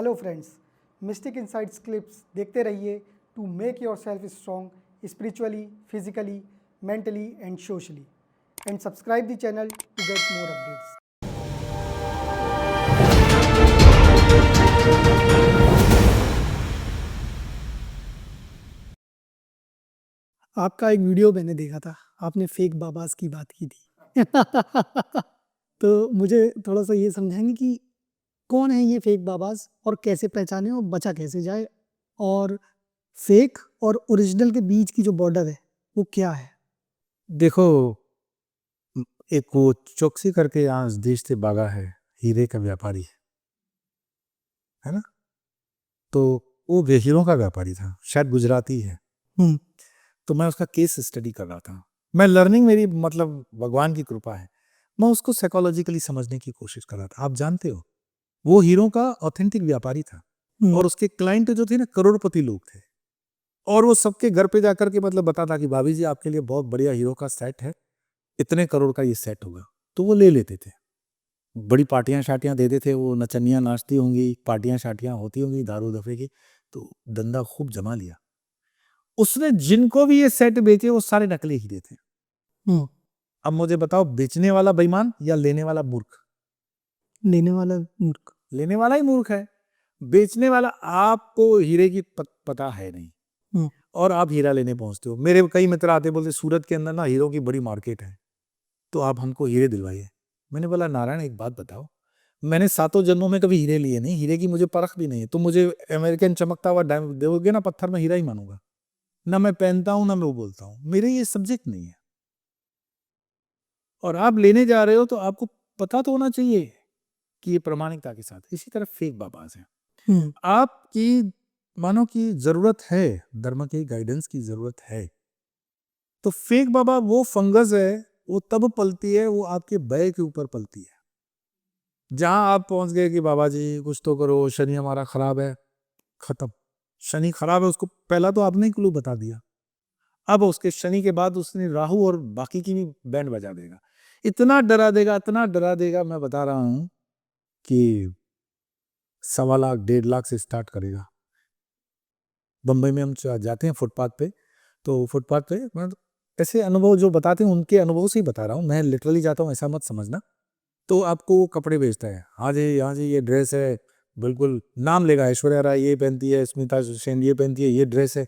Hello friends, Mystic Insights clips देखते रहिए to make yourself strong spiritually, physically, mentally and socially, and subscribe the channel to get more updates. आपका एक video मैंने देखा था, आपने फेक बाबास की बात की थी। तो मुझे थोड़ा सा ये समझाएंगे कि कौन है ये फेक बाबास और कैसे पहचाने और बचा कैसे जाए, और फेक और ओरिजिनल के बीच की जो बॉर्डर है वो क्या है? देखो, एक वो चौकसी करके यहाँ इस देश से भागा है, हीरे का व्यापारी है ना। तो वो हीरों का व्यापारी था, शायद गुजराती है। तो मैं उसका केस स्टडी कर रहा था। मैं लर्निंग, मेरी मतलब भगवान की कृपा है, मैं उसको साइकोलॉजिकली समझने की कोशिश कर रहा था। आप जानते हो, वो हीरो का ऑथेंटिक व्यापारी था और उसके क्लाइंट जो थे ना, करोड़पति लोग थे। और वो सबके घर पे जाकर के मतलब बताता कि भाभी जी, आपके लिए बहुत बढ़िया हीरो का सेट है, इतने करोड़ का ये सेट होगा। तो वो ले लेते थे, बड़ी पार्टियां शार्टियां देते थे, वो नचनियां नाचती होंगी, पार्टियां शार्टियां होती होंगी दारू दफे की। तो धंधा खूब जमा लिया उसने। जिनको भी ये सेट बेचे वो सारे नकली हीरे थे। अब मुझे बताओ, बेचने वाला बेईमान या लेने वाला मूर्ख? लेने वाला मूर्ख। लेने वाला ही मूर्ख है। बेचने वाला, आपको हीरे की पता है नहीं और आप हीरा लेने पहुंचते हो। मेरे कई मित्र आते, बोलते सूरत के अंदर ना हीरो की बड़ी मार्केट है, तो आप हमको हीरे दिलवाइए। मैंने बोला, नारायण एक बात बताओ, मैंने 7 जन्मों में कभी हीरे लिए नहीं, हीरे की मुझे परख भी नहीं है। तो मुझे अमेरिकन चमकता हुआ डायमंड दोगे ना पत्थर, में हीरा ही मानूंगा। ना मैं पहनता हूं, ना मैं वो बोलता हूं, मेरे ये सब्जेक्ट नहीं है। और आप लेने जा रहे हो तो आपको पता तो होना चाहिए कि ये प्रामाणिकता के साथ। इसी तरह फेक बाबाज हैं। आपकी मानो की जरूरत है, धर्म के गाइडेंस की जरूरत है, तो फेक बाबा वो फंगस है, वो तब पलती है, वो आपके भय के ऊपर पलती है। जहां आप पहुंच गए कि बाबा जी कुछ तो करो, शनि हमारा खराब है, खत्म। शनि खराब है, उसको पहला तो आपने ही क्लू बता दिया। अब उसके शनि के बाद उसने राहु और बाकी की भी बैंड बजा देगा। इतना डरा देगा, इतना डरा देगा, मैं बता रहा हूं कि 1.25 लाख 1.5 लाख से स्टार्ट करेगा। बंबई में हम जाते हैं फुटपाथ पे, तो फुटपाथ पे मतलब ऐसे अनुभव जो बताते हैं उनके अनुभव से ही बता रहा हूँ, मैं लिटरली जाता हूँ ऐसा मत समझना। तो आपको वो कपड़े बेचता है, हाँ जी हाँ जी, ये ड्रेस है, बिल्कुल नाम लेगा, ऐश्वर्या राय ये पहनती है, स्मिता सेन ये पहनती है, ये ड्रेस है।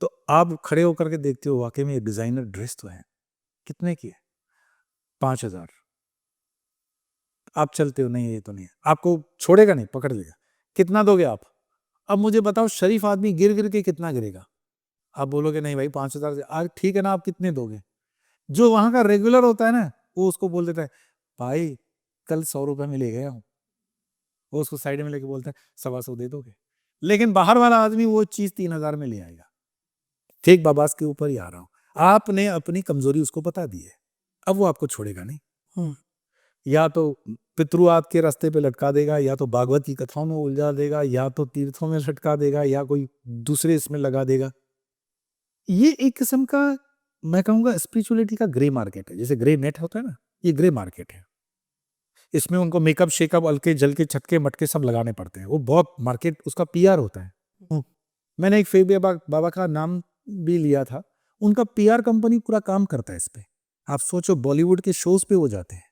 तो आप खड़े होकर के देखते हो, वाकई में ये डिजाइनर ड्रेस तो है। कितने की है? 5,000। आप चलते हो, नहीं ये तो नहीं है, आपको छोड़ेगा नहीं, पकड़ लेगा। कितना दोगे आप? अब मुझे बताओ, शरीफ आदमी गिर गिर के कितना गिरेगा? आप बोलोगे नहीं भाई 5,000 से, आज ठीक है ना, आप कितने दोगे? जो वहां का रेगुलर होता है ना, वो उसको बोल देता है, भाई कल 100 रुपए में ले गया हूँ। वो उसको साइड में लेके बोलता है, 125 दे दोगे? लेकिन बाहर वाला आदमी वो चीज 3,000 में ले आएगा। फेक बाबास के ऊपर ही आ रहा हूं। आपने अपनी कमजोरी उसको बता दी है, अब वो आपको छोड़ेगा नहीं। या तो पितरु आपके रास्ते पे लटका देगा, या तो भागवत की कथाओं में उलझा देगा, या तो तीर्थों में लटका देगा, या कोई दूसरे इसमें लगा देगा। ये एक किस्म का, मैं कहूंगा स्पिरिचुअलिटी का ग्रे मार्केट है। जैसे ग्रे नेट होता है ना, ये ग्रे मार्केट है। इसमें उनको मेकअप शेकअप, हल्के जलके छटके मटके सब लगाने पड़ते हैं। वो बहुत मार्केट, उसका पीआर होता है। मैंने एक फेक बाबा का नाम भी लिया था, उनका पीआर कंपनी पूरा काम करता है इस पे। आप सोचो, बॉलीवुड के शोज पे वो जाते हैं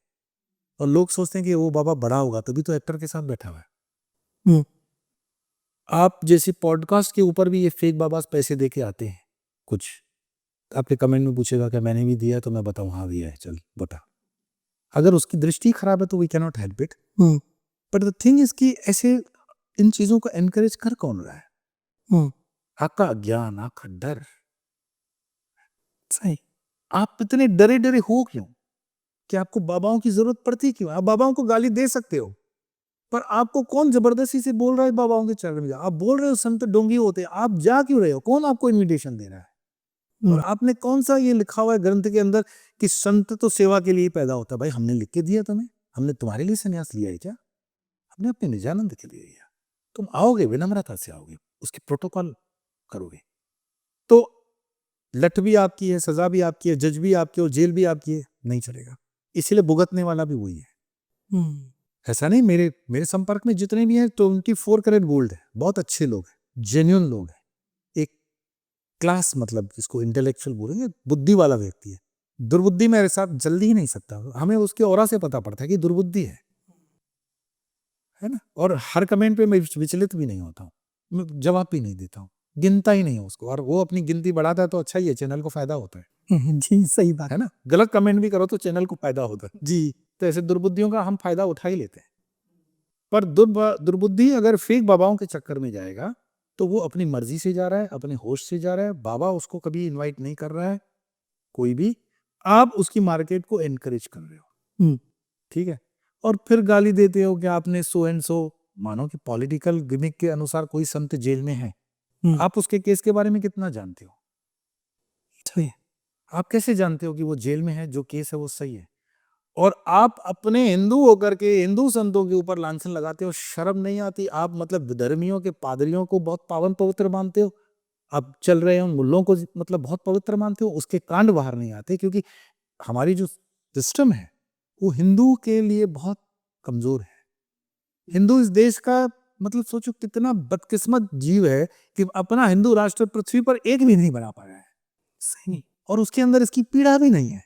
और लोग सोचते हैं कि वो बाबा बड़ा होगा, तभी तो एक्टर के साथ बैठा हुआ है। आप जैसे पॉडकास्ट के ऊपर भी ये फेक बाबास पैसे दे के आते हैं। कुछ आपके कमेंट में पूछेगा कि मैंने भी दिया, तो मैं बताऊं हाँ दिया है, चल बता। अगर उसकी दृष्टि खराब है तो we can not help it. But the thing is कि ऐसे इन चीजों को एनकरेज कर कौन रहा है? आपका अज्ञान, आपका डर। सही। आप इतने डरे डरे हो क्यों? कि आपको बाबाओं की जरूरत पड़ती क्यों? आप बाबाओं को गाली दे सकते हो, पर आपको कौन जबरदस्ती से बोल रहा है बाबाओं के चरण में जा? आप बोल रहे हो संत डोंगी होते हैं, आप जा क्यों रहे हो? कौन आपको इनविटेशन दे रहा है? और आपने कौन सा ये लिखा हुआ है ग्रंथ के अंदर कि संत तो सेवा के लिए पैदा होता है? भाई हमने लिख के दिया तुम्हें, हमने तुम्हारे लिए संन्यास लिया है क्या? हमने अपने निजानंद के लिए लिया। तुम आओगे, विनम्रता से आओगे, उसके प्रोटोकॉल करोगे, तो लठ भी आपकी है, सजा भी आपकी है, जज भी आपकी और जेल भी आपकी है, नहीं चलेगा। इसीलिए भुगतने वाला भी वही है। ऐसा नहीं, मेरे मेरे संपर्क में जितने भी हैं 24 कैरेट गोल्ड है, बहुत अच्छे लोग हैं, जेन्युइन लोग हैं, एक क्लास, मतलब जिसको इंटेलेक्चुअल बोलेंगे, बुद्धि वाला व्यक्ति है। दुर्बुद्धि मेरे साथ जल्दी ही नहीं सकता, हमें उसके ऑरा से पता पड़ता है कि दुर्बुद्धि है ना। और हर कमेंट पे मैं विचलित भी नहीं होता हूँ, मैं जवाब भी नहीं देता हूँ, गिनता ही नहीं हूँ उसको, और वो अपनी गिनती बढ़ाता है तो अच्छा ही है, चैनल को फायदा होता है जी, सही बात है ना। गलत कमेंट भी करो तो चैनल को फायदा होता है जी। तो ऐसे दुर्बुद्धियों का हम फायदा उठा ही लेते हैं। पर दुर्बुद्धि अगर फेक बाबाओं के चक्कर में जाएगा तो वो अपनी मर्जी से जा रहा है, अपने होश से जा रहा है, बाबा उसको कभी इनवाइट नहीं कर रहा है कोई भी, आप उसकी मार्केट को एनकरेज कर रहे हो, ठीक है। और फिर गाली देते हो कि आपने सो एंड सो, मानो कि पॉलिटिकल गिमिक के अनुसार कोई संत जेल में है, आप उसके केस के बारे में कितना जानते हो? सही है। आप कैसे जानते हो कि वो जेल में है, जो केस है वो सही है? और आप अपने हिंदू होकर के हिंदू संतों के ऊपर लांछन लगाते हो, शर्म नहीं आती? आप मतलब विधर्मियों के पादरियों को बहुत पावन पवित्र मानते हो, आप चल रहे हो मुल्लों को मतलब बहुत पवित्र मानते हो, उसके कांड बाहर नहीं आते, क्योंकि हमारी जो सिस्टम है वो हिंदू के लिए बहुत कमजोर है। हिंदू इस देश का, मतलब सोचो कितना बदकिस्मत जीव है कि अपना हिंदू राष्ट्र पृथ्वी पर एक भी नहीं बना पाया है, सही। और उसके अंदर इसकी पीड़ा भी नहीं है।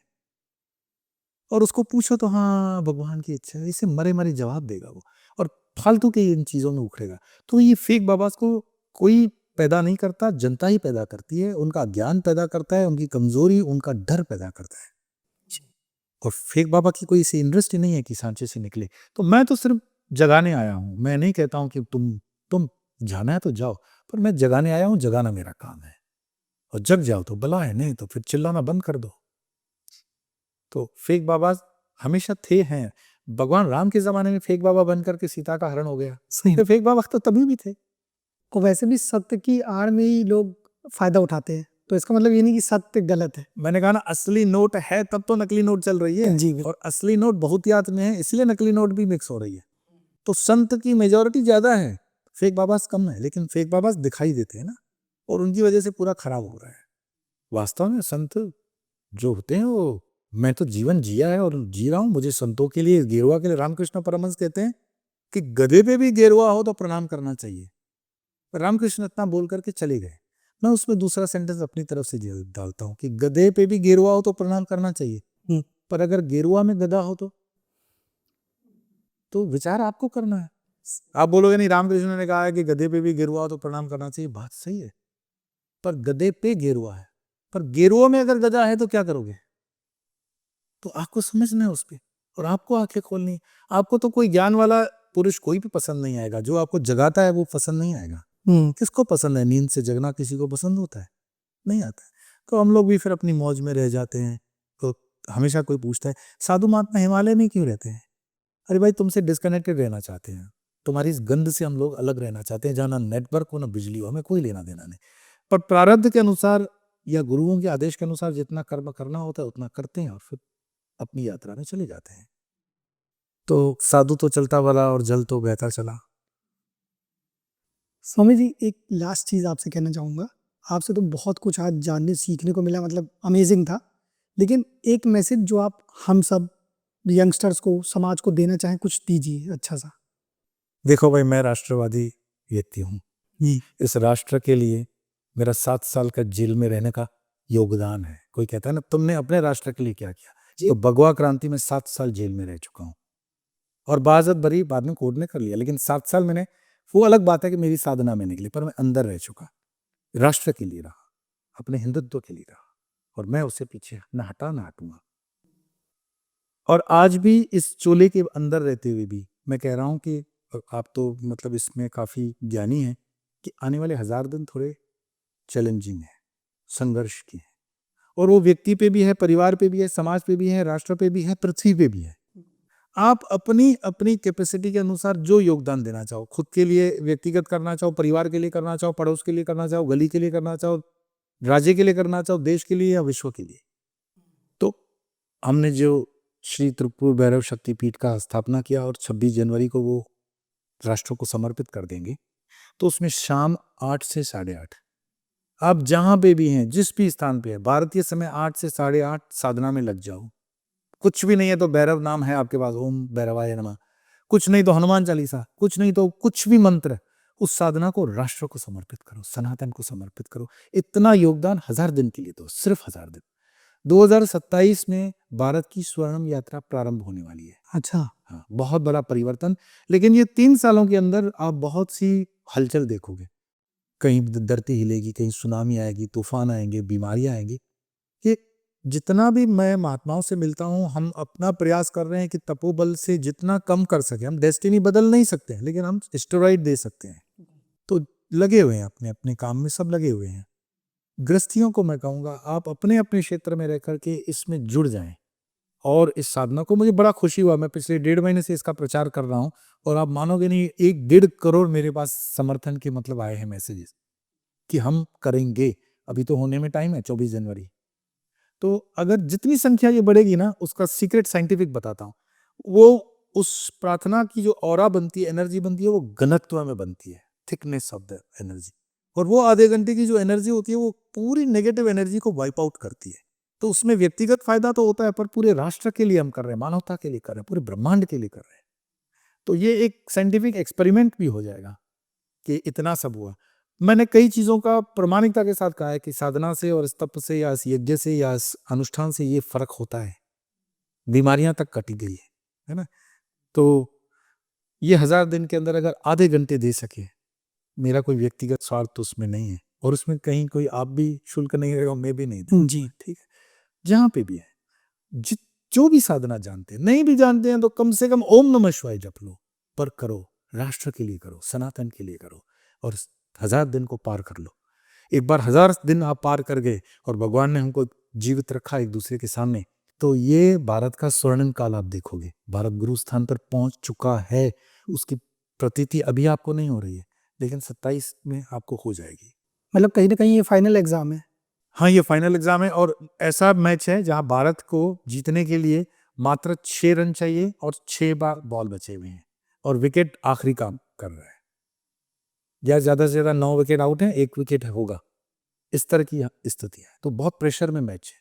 और उसको पूछो तो हाँ भगवान की इच्छा है, इसे मरे मरे जवाब देगा वो, और फालतू के इन चीजों में उखड़ेगा। तो ये फेक बाबास को कोई पैदा नहीं करता, जनता ही पैदा करती है, उनका ज्ञान पैदा करता है, उनकी कमजोरी, उनका डर पैदा करता है। और फेक बाबा की कोई इसे इंटरेस्ट ही नहीं है कि सांचे से निकले। तो मैं तो सिर्फ जगाने आया हूँ, मैं नहीं कहता हूँ कि तुम जाना है तो जाओ, पर मैं जगाने आया हूँ, जगाना मेरा काम है। और जग जाओ तो भला है, नहीं तो फिर चिल्लाना बंद कर दो। तो फेक बाबा हमेशा थे, हैं। भगवान राम के जमाने में फेक बाबा बनकर के सीता का हरण हो गया, सही। तो फेक बाबा तो तभी भी थे। और वैसे भी सत्य की आड़ में ही लोग फायदा उठाते हैं, तो इसका मतलब ये नहीं कि सत्य गलत है। मैंने कहा ना, असली नोट है तब तो नकली नोट चल रही है, जी, बिल्कुल। और असली नोट बहुतियात में है, इसलिए नकली नोट भी मिक्स हो रही है। तो संत की मेजोरिटी ज्यादा है, फेक बाबास कम है, लेकिन फेक बाबास दिखाई देते हैं ना, और उनकी वजह से पूरा खराब हो रहा है। वास्तव में संत जो होते हैं वो, मैं तो जीवन जिया है और जी रहा हूं, मुझे संतों के लिए, गेरुआ के लिए रामकृष्ण परमहंस कहते हैं कि गधे पे भी गेरुआ हो तो प्रणाम करना चाहिए। रामकृष्ण इतना बोल करके चले गए, मैं उसमें दूसरा सेंटेंस अपनी तरफ से डालता हूँ कि गधे पे भी गेरुआ हो तो प्रणाम करना चाहिए, पर अगर गेरुआ में गधा हो तो विचार आपको करना है। आप बोलोगे नहीं, रामकृष्ण ने कहा है कि गधे पे भी गेरुआ हो तो प्रणाम करना चाहिए, बात सही है, पर गधे पे गेरुआ है, पर गेरुआ में अगर गधा है तो क्या करोगे? तो आपको समझना है उस पर, और आपको आंखें खोलनी है। आपको तो कोई ज्ञान वाला पुरुष कोई भी पसंद नहीं आएगा, जो आपको जगाता है वो पसंद नहीं आएगा। किसको पसंद है नींद से जगना? किसी को पसंद होता है? नहीं आता है। तो हम लोग भी फिर अपनी मौज में रह जाते हैं। तो हमेशा कोई पूछता है, साधु महात्मा हिमालय में क्यों रहते हैं? अरे भाई, तुमसे डिस्कनेक्टेड रहना चाहते हैं, तुम्हारी इस गंध से हम लोग अलग रहना चाहते हैं, जहाँ ना नेटवर्क हो ना बिजली हो, हमें कोई लेना देना नहीं। पर प्रारब्ध के अनुसार या गुरुओं के आदेश के अनुसार जितना कर्म करना होता है उतना करते हैं, और फिर अपनी यात्रा में चले जाते हैं। तो साधु तो चलता वाला और जल तो बहता चला। स्वामी जी, एक लास्ट चीज आपसे कहना चाहूंगा। आपसे तो बहुत कुछ आज जानने सीखने को मिला, मतलब अमेजिंग था। लेकिन एक मैसेज जो आप हम सब यंगस्टर्स को, समाज को देना चाहें, कुछ दीजिए अच्छा सा। देखो भाई, मैं राष्ट्रवादी व्यक्ति हूँ, इस राष्ट्र के लिए मेरा 7 साल का जेल में रहने का योगदान है। कोई कहता है ना, तुमने अपने राष्ट्र के लिए क्या किया? तो भगवा क्रांति में 7 साल जेल में रह चुका हूँ, और बाजत भरी बाद में कोर्ट ने कर लिया, लेकिन 7 साल मैंने, वो अलग बात है कि मेरी साधना में निकली, पर मैं अंदर रह चुका, राष्ट्र के लिए रहा, अपने हिंदुत्व के लिए रहा, और मैं उससे पीछे न हटा न हटूंगा। और आज भी इस चोले के अंदर रहते हुए भी मैं कह रहा हूं कि आप तो मतलब इसमें काफी ज्ञानी हैं, कि आने वाले 1000 दिन थोड़े चैलेंजिंग है, संघर्ष की है, और वो व्यक्ति पे भी है, परिवार पे भी है, समाज पे भी है, राष्ट्र पे भी है, पृथ्वी पे भी है। आप अपनी अपनी कैपेसिटी के अनुसार जो योगदान देना चाहो, खुद के लिए व्यक्तिगत करना चाहो, परिवार के लिए करना चाहो, पड़ोस के लिए करना चाहो, गली के लिए करना चाहो, राज्य के लिए करना चाहो, देश के लिए या विश्व के लिए, तो हमने जो श्री त्रिपुर भैरव शक्तिपीठ का स्थापना किया और 26 जनवरी को वो राष्ट्र को समर्पित कर देंगे, तो उसमें शाम 8 से 8:30 आप जहां पे भी हैं, जिस भी स्थान पे है, भारतीय समय 8 से 8:30 साधना में लग जाओ। कुछ भी नहीं है तो भैरव नाम है आपके पास, ओम भैरवाय नमः, कुछ नहीं तो हनुमान चालीसा, कुछ नहीं तो कुछ भी मंत्र, उस साधना को राष्ट्र को समर्पित करो, सनातन को समर्पित करो। इतना योगदान 1000 दिन के लिए दो, सिर्फ 1000 दिन। 2027 में भारत की स्वर्णिम यात्रा प्रारंभ होने वाली है। अच्छा। हाँ, बहुत बड़ा परिवर्तन। लेकिन ये 3 सालों के अंदर आप बहुत सी हलचल देखोगे। कहीं धरती हिलेगी, कहीं सुनामी आएगी, तूफान आएंगे, बीमारियां आएंगी। ये जितना भी मैं महात्माओं से मिलता हूँ, हम अपना प्रयास कर रहे हैं कि तपोबल से जितना कम कर सके। हम डेस्टिनी बदल नहीं सकते हैं, लेकिन हम स्टेरॉइड दे सकते हैं। तो लगे हुए हैं, अपने अपने काम में सब लगे हुए हैं। गृहस्थियों को मैं कहूँगा, आप अपने अपने क्षेत्र में रह करके इसमें जुड़ जाएं और इस साधना को, मुझे बड़ा खुशी हुआ, मैं पिछले 1.5 महीने से इसका प्रचार कर रहा हूँ और आप मानोगे नहीं, 1-1.5 करोड़ मेरे पास समर्थन के मतलब आए हैं मैसेजेस कि हम करेंगे। अभी तो होने में टाइम है, 24 जनवरी। तो अगर जितनी संख्या ये बढ़ेगी ना, उसका सीक्रेट साइंटिफिक बताता हूँ, वो उस प्रार्थना की जो ऑरा बनती है, एनर्जी बनती है, वो घनत्व में बनती है, थिकनेस ऑफ द एनर्जी। और वो आधे घंटे की जो एनर्जी होती है, वो पूरी नेगेटिव एनर्जी को वाइप आउट करती है। तो उसमें व्यक्तिगत फायदा तो होता है, पर पूरे राष्ट्र के लिए हम कर रहे हैं, मानवता के लिए कर रहे हैं, पूरे ब्रह्मांड के लिए कर रहे हैं। तो ये एक साइंटिफिक एक्सपेरिमेंट भी हो जाएगा कि इतना सब हुआ। मैंने कई चीज़ों का प्रामाणिकता के साथ कहा है कि साधना से और तप से या यज्ञ से या अनुष्ठान से ये फर्क होता है, बीमारियां तक कटी गई है ना। तो ये 1000 दिन के अंदर अगर आधे घंटे दे सके, मेरा कोई व्यक्तिगत स्वार्थ तो उसमें नहीं है, और उसमें कहीं कोई आप भी शुल्क नहीं रहेगा, मैं भी नहीं दूंगा। जी। ठीक है, जहां पे भी है, जो भी साधना जानते हैं, नहीं भी जानते हैं, तो कम से कम ओम नमः शिवाय जप लो, पर करो, राष्ट्र के लिए करो, सनातन के लिए करो, और 1000 दिन को पार कर लो। एक बार 1000 दिन आप पार कर गए और भगवान ने हमको जीवित रखा एक दूसरे के सामने, तो ये भारत का स्वर्णिम काल आप देखोगे। भारत गुरु स्थान पर पहुंच चुका है, उसकी प्रतीति अभी आपको नहीं हो रही है, लेकिन 27 में आपको हो जाएगी। मतलब कहीं ना कहीं ये फाइनल एग्जाम है। हाँ, ये फाइनल एग्जाम है, और ऐसा मैच है जहां भारत को जीतने के लिए मात्र 6 रन चाहिए और 6 बार बॉल बचे हुए हैं, और विकेट आखिरी काम कर रहा है, या ज्यादा से ज्यादा 9 विकेट आउट है, 1 विकेट होगा, इस तरह की स्थिति है। तो बहुत प्रेशर में मैच है,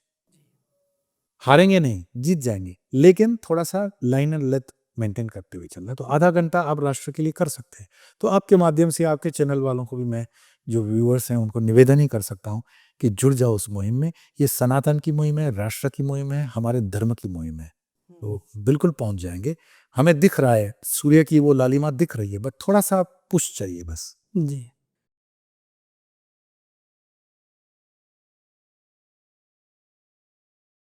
हारेंगे नहीं, जीत जाएंगे, लेकिन थोड़ा सा लाइन एंड लेंथ मेंटेन करते हुए चलना है। तो आधा घंटा आप राष्ट्र के लिए कर सकते हैं। तो आपके माध्यम से आपके चैनल वालों को भी मैं, जो व्यूअर्स हैं, उनको निवेदन ही कर सकता हूँ कि जुड़ जाओ उस मुहिम में। ये सनातन की मुहिम है, राष्ट्र की मुहिम है, हमारे धर्म की मुहिम है। तो बिल्कुल पहुंच जाएंगे। हमें दिख रहा है, सूर्य की वो लालिमा दिख रही है, बट थोड़ा सा पुश चाहिए बस। जी।